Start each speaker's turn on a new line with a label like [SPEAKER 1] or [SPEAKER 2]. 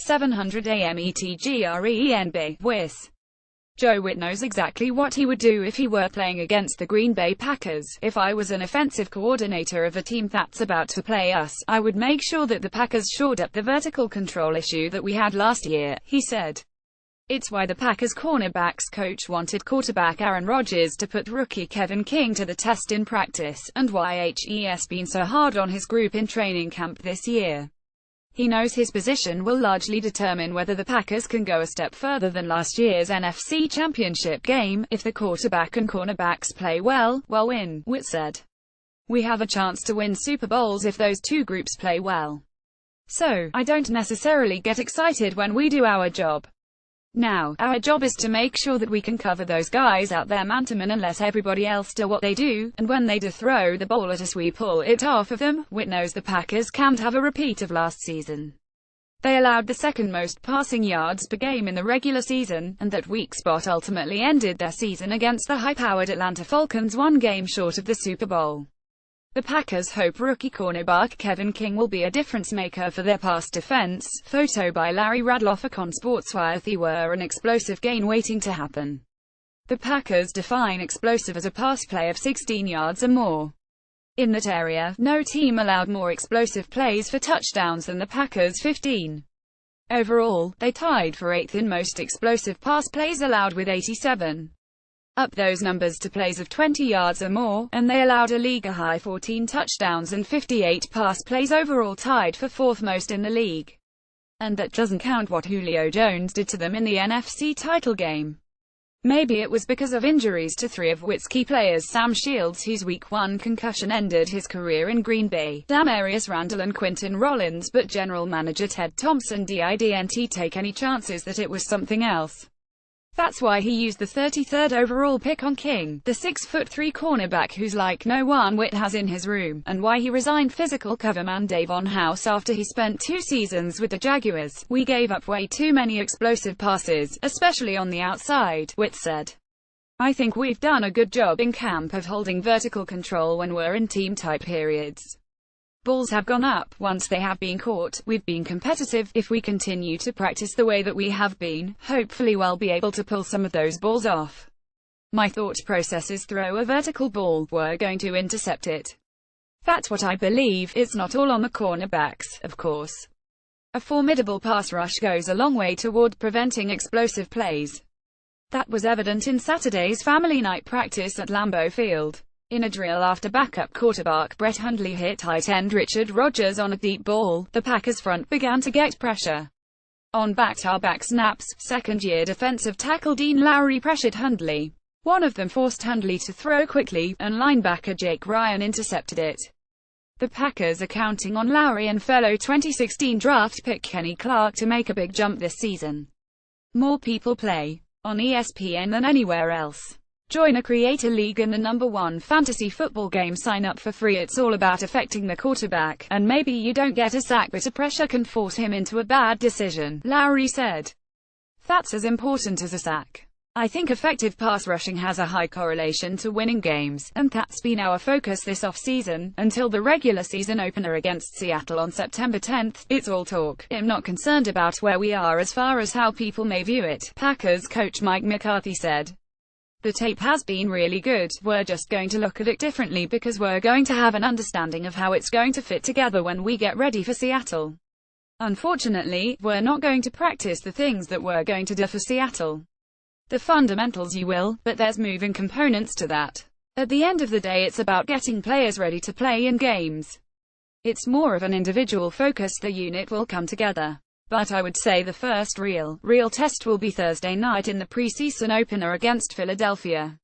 [SPEAKER 1] 700 AMETGRENB, WIS. Joe Witt knows exactly what he would do if he were playing against the Green Bay Packers. If I was an offensive coordinator of a team that's about to play us, I would make sure that the Packers shored up the vertical control issue that we had last year, he said. It's why the Packers cornerbacks coach wanted quarterback Aaron Rodgers to put rookie Kevin King to the test in practice, and why he's been so hard on his group in training camp this year. He knows his position will largely determine whether the Packers can go a step further than last year's NFC Championship game. If the quarterback and cornerbacks play well, we'll win, Witt said. We have a chance to win Super Bowls if those two groups play well. So, I don't necessarily get excited when we do our job. Now, our job is to make sure that we can cover those guys out there man-to-man and let everybody else do what they do, and when they do throw the ball at us we pull it off of them. Witt knows the Packers can't have a repeat of last season. They allowed the second most passing yards per game in the regular season, and that weak spot ultimately ended their season against the high-powered Atlanta Falcons, one game short of the Super Bowl. The Packers hope rookie cornerback Kevin King will be a difference-maker for their pass defense. Photo by Larry Radloff on SportsWire. They were an explosive gain waiting to happen. The Packers define explosive as a pass play of 16 yards or more. In that area, no team allowed more explosive plays for touchdowns than the Packers, 15. Overall, they tied for 8th in most explosive pass plays allowed with 87. Up those numbers to plays of 20 yards or more, and they allowed a league-high 14 touchdowns and 58 pass plays overall, tied for 4th most in the league. And that doesn't count what Julio Jones did to them in the NFC title game. Maybe it was because of injuries to 3 of Witt's key players: Sam Shields, whose Week 1 concussion ended his career in Green Bay, Damarius Randall and Quinton Rollins, but general manager Ted Thompson didn't take any chances that it was something else. That's why he used the 33rd overall pick on King, the 6'3" cornerback who's like no one Witt has in his room, and why he resigned physical coverman Davon House after he spent 2 seasons with the Jaguars. We gave up way too many explosive passes, especially on the outside, Witt said. I think we've done a good job in camp of holding vertical control when we're in team-type periods. Balls have gone up. Once they have been caught, we've been competitive. If we continue to practice the way that we have been, hopefully we'll be able to pull some of those balls off. My thought process is throw a vertical ball, we're going to intercept it. That's what I believe. It's not all on the cornerbacks, of course. A formidable pass rush goes a long way toward preventing explosive plays. That was evident in Saturday's family night practice at Lambeau Field. In a drill after backup quarterback Brett Hundley hit tight end Richard Rodgers on a deep ball, the Packers front began to get pressure. On back-to-back snaps, second-year defensive tackle Dean Lowry pressured Hundley. One of them forced Hundley to throw quickly, and linebacker Jake Ryan intercepted it. The Packers are counting on Lowry and fellow 2016 draft pick Kenny Clark to make a big jump this season. More people play on ESPN than anywhere else. Join a creator league in the #1 fantasy football game. Sign up for free. It's all about affecting the quarterback, and maybe you don't get a sack, but a pressure can force him into a bad decision, Lowry said. That's as important as a sack. I think effective pass rushing has a high correlation to winning games, and that's been our focus this off-season, until the regular season opener against Seattle on September 10th. It's all talk. I'm not concerned about where we are as far as how people may view it, Packers coach Mike McCarthy said. The tape has been really good. We're just going to look at it differently because we're going to have an understanding of how it's going to fit together when we get ready for Seattle. Unfortunately, we're not going to practice the things that we're going to do for Seattle. The fundamentals you will, but there's moving components to that. At the end of the day, it's about getting players ready to play in games. It's more of an individual focus. The unit will come together. But I would say the first real test will be Thursday night in the preseason opener against Philadelphia.